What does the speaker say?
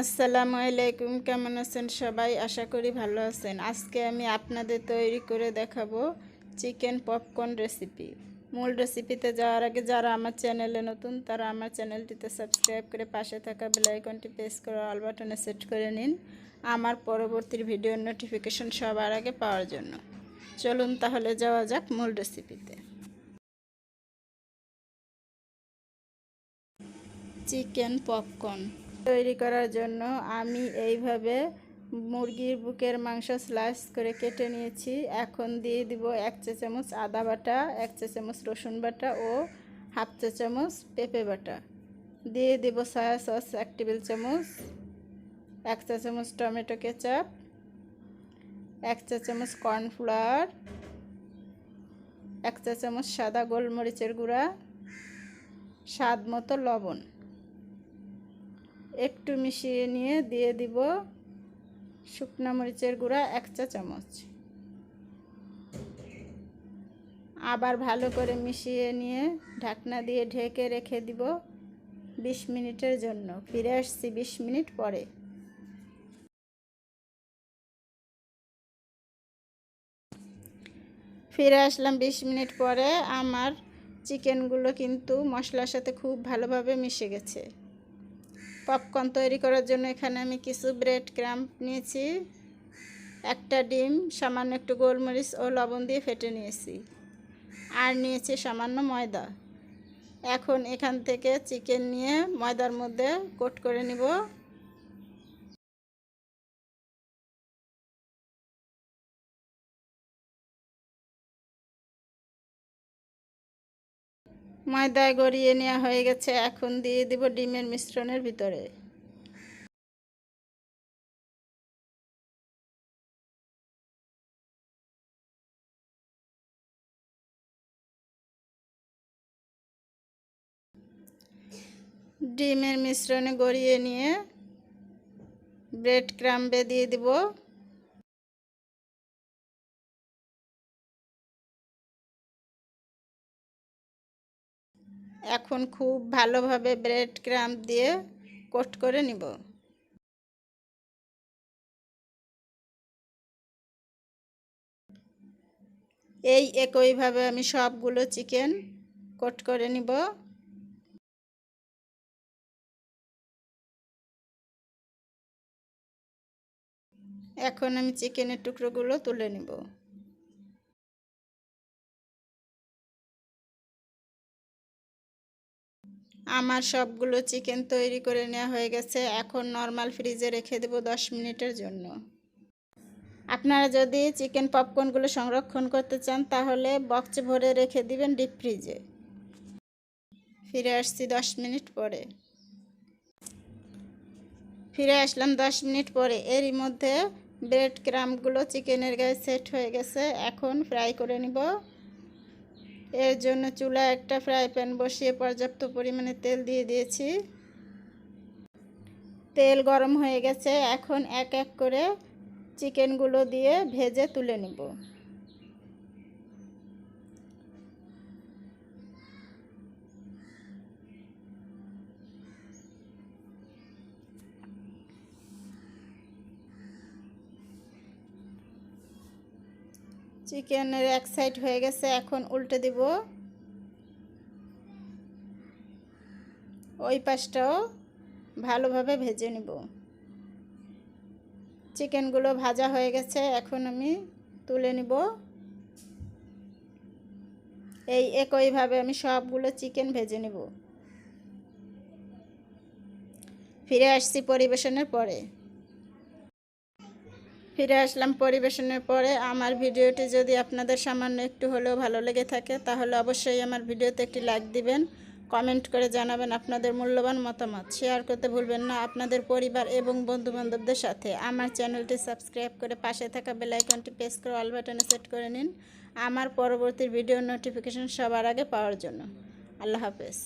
আসসালামু আলাইকুম, কেমন আছেন সবাই? আশা করি ভালো আছেন। আজকে আমি আপনাদের তৈরি করে দেখাবো চিকেন পপকর্ন রেসিপি। মূল রেসিপিতে যাওয়ার আগে যারা আমার চ্যানেলে নতুন তারা আমার চ্যানেলটিতে সাবস্ক্রাইব করে পাশে থাকা বেল আইকনটি প্রেস করে অল বাটনে সেট করে নিন আমার পরবর্তী ভিডিওর নোটিফিকেশন সবার আগে পাওয়ার জন্য। চলুন তাহলে যাওয়া যাক মূল রেসিপিতে। চিকেন পপকর্ন তৈরি করার জন্য আমি এইভাবে মুরগির বুকের মাংস স্লাইস করে কেটে নিয়েছি। এখন দিয়ে দিব 1 চা চামচ আদা বাটা, 1 চা চামচ রসুন বাটা ও হাফ চা চামচ পেঁপে বাটা। দিয়ে দিব সয়া সস 1 টেবিল চামচ, 1 চা চামচ টমেটো কেচাপ, 1 চা চামচ কর্নফ্লাওয়ার, 1 চা চামচ সাদা গোলমরিচের গুঁড়া, স্বাদ মতো লবণ। একটু মিশিয়ে নিয়ে দিয়ে দিব শুকনা মরিচের গুঁড়া 1 চা চামচ। আবার ভালো করে মিশিয়ে নিয়ে ঢাকনা দিয়ে ঢেকে রেখে দিব 20 মিনিটের জন্য। ফিরে আসছি 20 মিনিট পরে। ফিরে আসলাম 20 মিনিট পরে। আমার চিকেনগুলো কিন্তু মশলার সাথে খুব ভালোভাবে মিশে গেছে। পপকর্ন তৈরি করার জন্য এখানে আমি কিছু ব্রেড ক্রাম্ব নিয়েছি, একটা ডিম, সামান্য একটু গোলমরিচ ও লবণ দিয়ে ফেটে নিয়েছি, আর নিয়েছি সামান্য ময়দা। এখন এখান থেকে চিকেন নিয়ে ময়দার মধ্যে কোট করে নিব। ময়দায় গড়িয়ে নেওয়া হয়ে গেছে। এখন দিয়ে দিব ডিমের মিশ্রণের ভিতরে। ডিমের মিশ্রণে গড়িয়ে নিয়ে ব্রেড ক্রাম্বে দিয়ে দিব। এখন খুব ভালোভাবে ব্রেড ক্রাম্ব দিয়ে কোট করে নিব। এই একইভাবে আমি সবগুলো চিকেন কোট করে নিব। এখন আমি চিকেনের টুকরোগুলো তুলে নিব। আমার সবগুলো চিকেন তৈরি করে নেওয়া হয়ে গেছে। এখন নর্মাল ফ্রিজে রেখে দেব 10 মিনিটের জন্য। আপনারা যদি চিকেন পপকর্নগুলো সংরক্ষণ করতে চান তাহলে বক্সে ভরে রেখে দিবেন ডিপ ফ্রিজে। ফিরে আসছি 10 মিনিট পরে। ফিরে আসলাম 10 মিনিট পরে। এরই মধ্যে ব্রেড ক্রাম্বগুলো চিকেনের গায়ে সেট হয়ে গেছে। এখন ফ্রাই করে নিব। এর জন্য চুলায় একটা ফ্রাই প্যান বসিয়ে পর্যাপ্ত পরিমাণে তেল দিয়ে দিয়েছি। তেল গরম হয়ে গেছে। এখন এক এক করে চিকেনগুলো দিয়ে ভেজে তুলে নিব। চিকেনের এক সাইড হয়ে গেছে। এখন উল্টে দিব। ওই পাশটাও ভালোভাবে ভেজে নিব। চিকেনগুলো ভাজা হয়ে গেছে। এখন আমি তুলে নিব। এই একইভাবে আমি সবগুলো চিকেন ভেজে নিব। ফিরে আসছি পরিবেশনের পরে। ফিরে আসলাম পরিবেশনের পরে। আমার ভিডিওটি যদি আপনাদের সামান্য একটু হলেও ভালো লেগে থাকে তাহলে অবশ্যই আমার ভিডিওতে একটি লাইক দিবেন, কমেন্ট করে জানাবেন আপনাদের মূল্যবান মতামত, শেয়ার করতে ভুলবেন না আপনাদের পরিবার এবং বন্ধুবান্ধবদের সাথে। আমার চ্যানেলটি সাবস্ক্রাইব করে পাশে থাকা বেল আইকনটি প্রেস করে অল বাটনে সেট করে নিন আমার পরবর্তী ভিডিওর নোটিফিকেশন সবার আগে পাওয়ার জন্য। আল্লাহ হাফেজ।